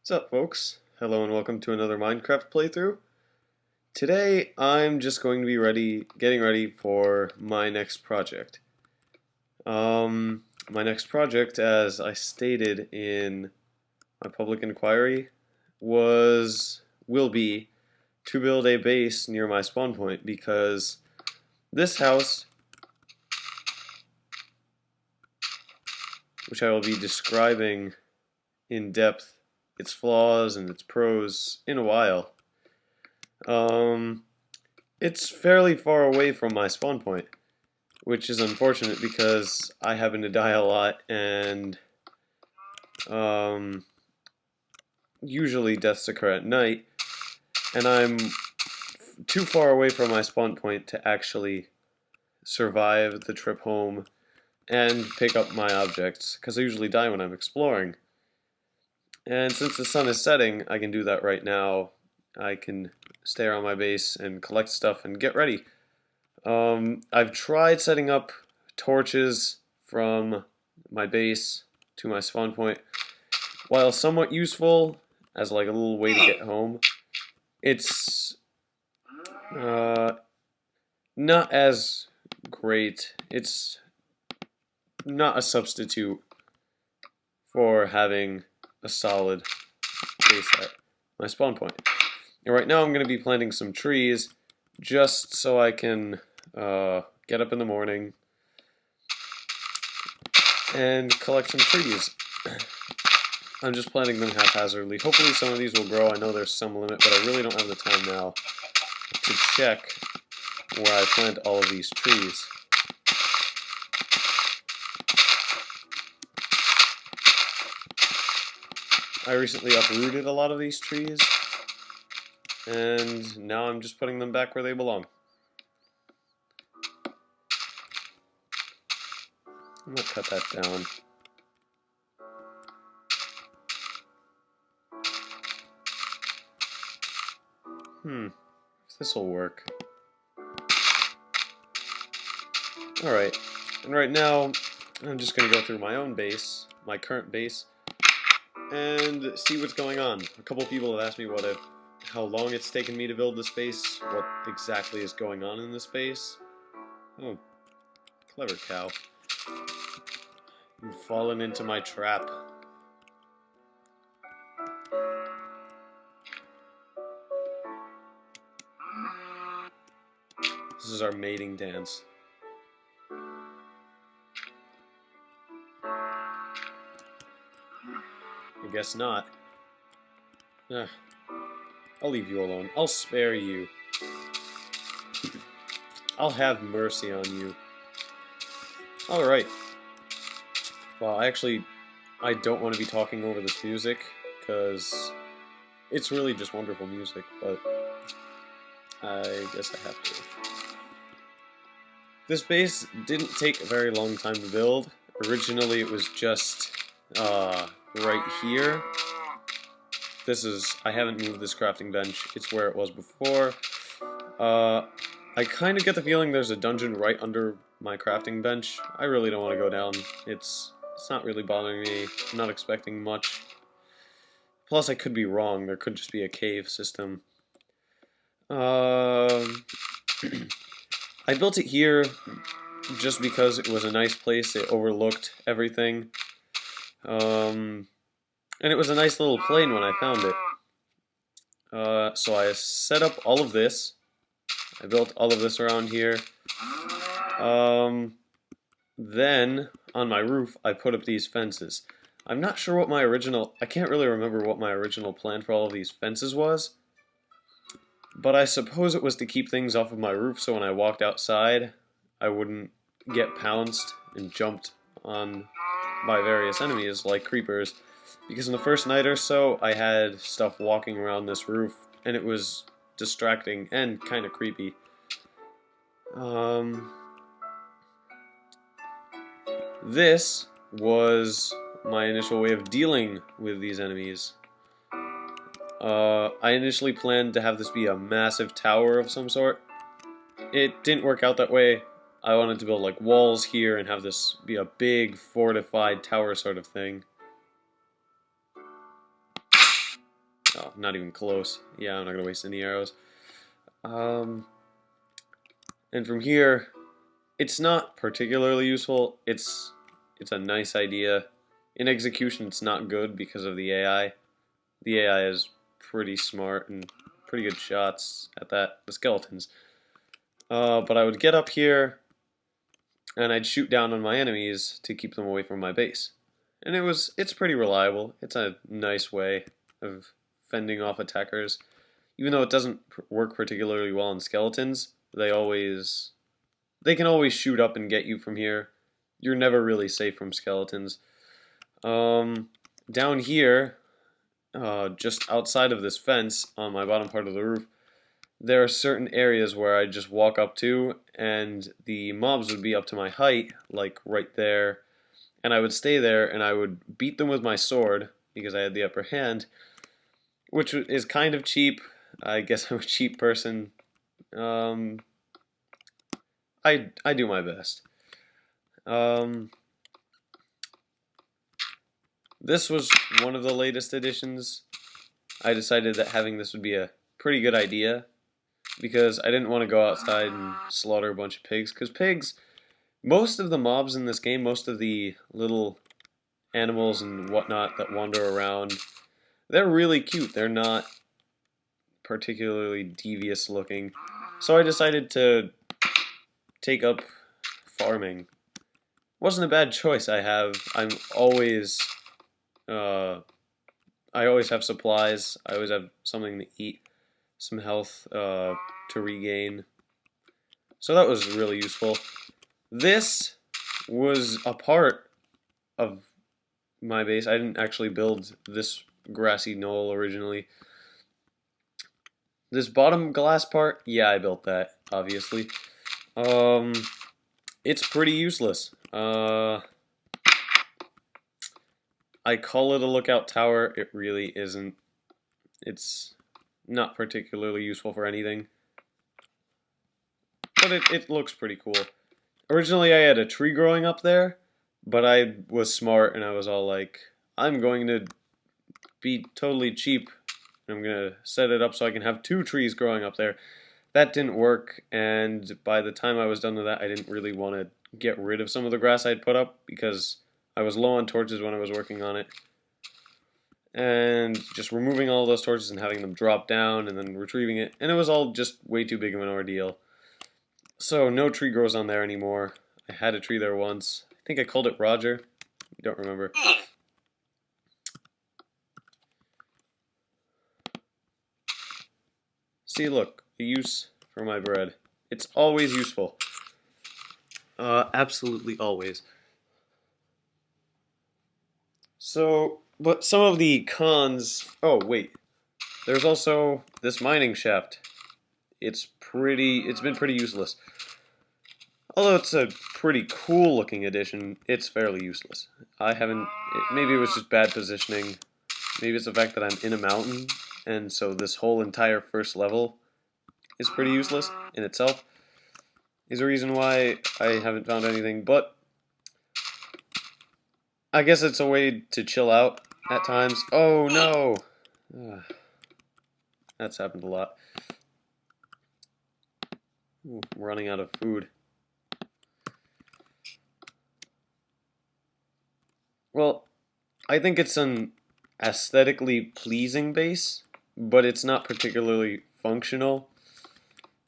What's up, folks? Hello and welcome to another Minecraft playthrough. Today I'm just going to be getting ready for my next project. My next project, as I stated in my public inquiry, will be to build a base near my spawn point, because this house, which I will be describing in depth its flaws and its pros in a while. It's fairly far away from my spawn point, which is unfortunate because I happen to die a lot, and usually deaths occur at night, and I'm too far away from my spawn point to actually survive the trip home and pick up my objects, because I usually die when I'm exploring. And since the sun is setting, I can do that right now. I can stay around my base and collect stuff and get ready. I've tried setting up torches from my base to my spawn point. While somewhat useful as like a little way to get home, it's not as great. It's not a substitute for having a solid base at my spawn point. And right now I'm going to be planting some trees just so I can get up in the morning and collect some trees. I'm just planting them haphazardly. Hopefully some of these will grow. I know there's some limit, but I really don't have the time now to check where I plant all of these trees. I recently uprooted a lot of these trees, and now I'm just putting them back where they belong. I'm going to cut that down. If this'll work. Alright, and right now I'm just going to go through my own base, my current base, and see what's going on. A couple people have asked me how long it's taken me to build this base, what exactly is going on in this base. Oh, clever cow. You've fallen into my trap. This is our mating dance. I guess not. I'll leave you alone. I'll spare you. I'll have mercy on you. Alright. Well, I don't want to be talking over this music, because it's really just wonderful music, but I guess I have to. This base didn't take a very long time to build. Originally it was just right here. I haven't moved this crafting bench. It's where it was before. I kind of get the feeling there's a dungeon right under my crafting bench. I really don't want to go down. It's not really bothering me. I'm not expecting much. Plus, I could be wrong. There could just be a cave system. I built it here just because it was a nice place. It overlooked everything. And it was a nice little plain when I found it. So I set up all of this. I built all of this around here. Then, on my roof, I put up these fences. I'm not sure what I can't really remember what my original plan for all of these fences was. But I suppose it was to keep things off of my roof, so when I walked outside, I wouldn't get pounced and jumped on by various enemies, like creepers. Because in the first night or so, I had stuff walking around this roof, and it was distracting and kind of creepy. This was my initial way of dealing with these enemies. I initially planned to have this be a massive tower of some sort. It didn't work out that way. I wanted to build like walls here and have this be a big fortified tower sort of thing. Oh, not even close. Yeah, I'm not gonna waste any arrows. And from here, it's not particularly useful. It's a nice idea. In execution, it's not good because of the AI. The AI is pretty smart and pretty good shots at that. The skeletons. But I would get up here and I'd shoot down on my enemies to keep them away from my base. And it's pretty reliable. It's a nice way of fending off attackers. Even though it doesn't work particularly well on skeletons, they can always shoot up and get you from here. You're never really safe from skeletons. Down here, just outside of this fence on my bottom part of the roof, there are certain areas where I just walk up to and the mobs would be up to my height, like right there, and I would stay there and I would beat them with my sword because I had the upper hand, which is kind of cheap. I guess I'm a cheap person. I do my best. This was one of the latest additions. I decided that having this would be a pretty good idea because I didn't want to go outside and slaughter a bunch of pigs, because pigs, most of the mobs in this game, most of the little animals and whatnot that wander around, they're really cute. They're not particularly devious looking. So I decided to take up farming. Wasn't a bad choice. I'm always I always have supplies. I always have something to eat, some health to regain. So that was really useful. This was a part of my base. I didn't actually build this grassy knoll originally. This bottom glass part, yeah, I built that, obviously. It's pretty useless. I call it a lookout tower. It really isn't. It's not particularly useful for anything. But it looks pretty cool. Originally I had a tree growing up there, but I was smart and I was all like, I'm going to be totally cheap. I'm going to set it up so I can have 2 trees growing up there. That didn't work, and by the time I was done with that, I didn't really want to get rid of some of the grass I'd put up because I was low on torches when I was working on it. And just removing all those torches and having them drop down and then retrieving it, and it was all just way too big of an ordeal. So no tree grows on there anymore. I had a tree there once. I think I called it Roger. I don't remember. See, look, a use for my bread. It's always useful. Absolutely always. So, but some of the cons... Oh, wait. There's also this mining shaft. It's been pretty useless. Although it's a pretty cool looking addition, it's fairly useless. Maybe it was just bad positioning. Maybe it's the fact that I'm in a mountain, and so this whole entire first level is pretty useless in itself. Is a reason why I haven't found anything, but I guess it's a way to chill out at times. Oh no! That's happened a lot. Ooh, I'm running out of food. Well, I think it's an aesthetically pleasing base, but it's not particularly functional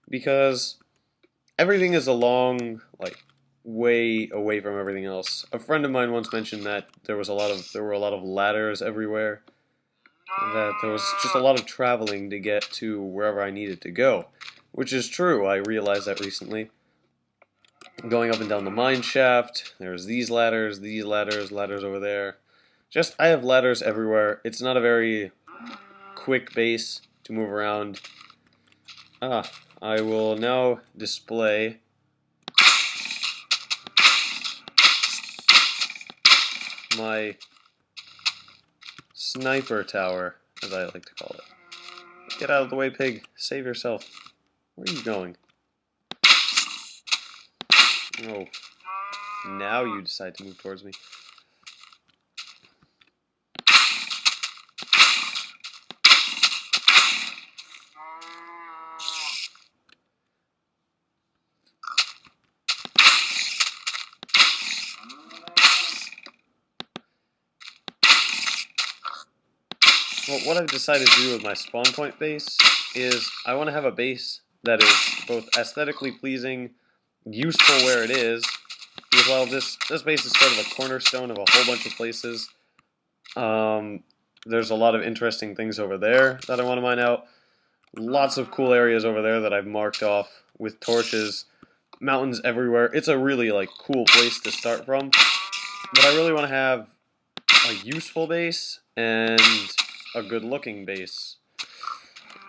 because everything is along, like, way away from everything else. A friend of mine once mentioned that there were a lot of ladders everywhere, that there was just a lot of traveling to get to wherever I needed to go, which is true. I realized that recently. Going up and down the mine shaft, there's these ladders, ladders over there. I have ladders everywhere. It's not a very quick base to move around. I will now display my sniper tower, as I like to call it. Get out of the way, pig. Save yourself. Where are you going? Oh. Now you decide to move towards me. Well, what I've decided to do with my spawn point base is I want to have a base that is both aesthetically pleasing, useful where it is, because while this base is sort of a cornerstone of a whole bunch of places, there's a lot of interesting things over there that I want to mine out. Lots of cool areas over there that I've marked off with torches, mountains everywhere. It's a really cool place to start from, but I really want to have a useful base and a good looking base.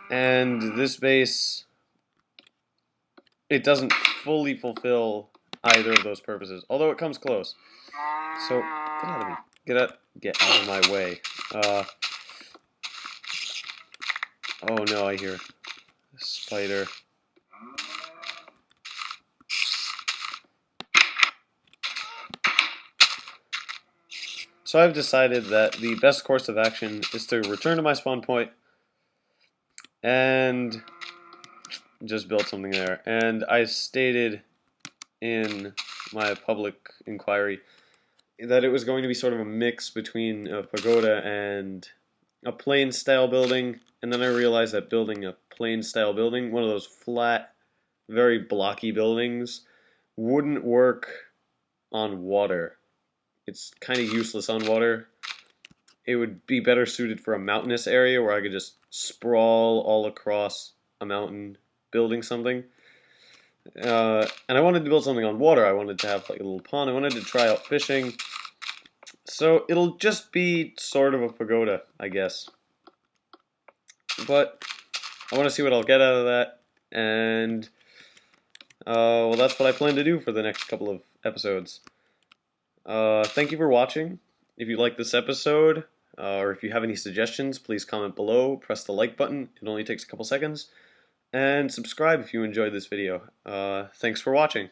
And this base, it doesn't fully fulfill either of those purposes, although it comes close. So get out of me. Get out of my way. Oh no, I hear a spider. So I've decided that the best course of action is to return to my spawn point and just build something there. And I stated in my public inquiry that it was going to be sort of a mix between a pagoda and a plain style building, and then I realized that building a plain style building, one of those flat, very blocky buildings, wouldn't work on water. It's kind of useless on water. It would be better suited for a mountainous area where I could just sprawl all across a mountain building something. And I wanted to build something on water. I wanted to have like a little pond. I wanted to try out fishing. So it'll just be sort of a pagoda, I guess. But I want to see what I'll get out of that. And well, that's what I plan to do for the next couple of episodes. Thank you for watching. If you like this episode, or if you have any suggestions, please comment below. Press the like button. It only takes a couple seconds. And subscribe if you enjoyed this video. Thanks for watching.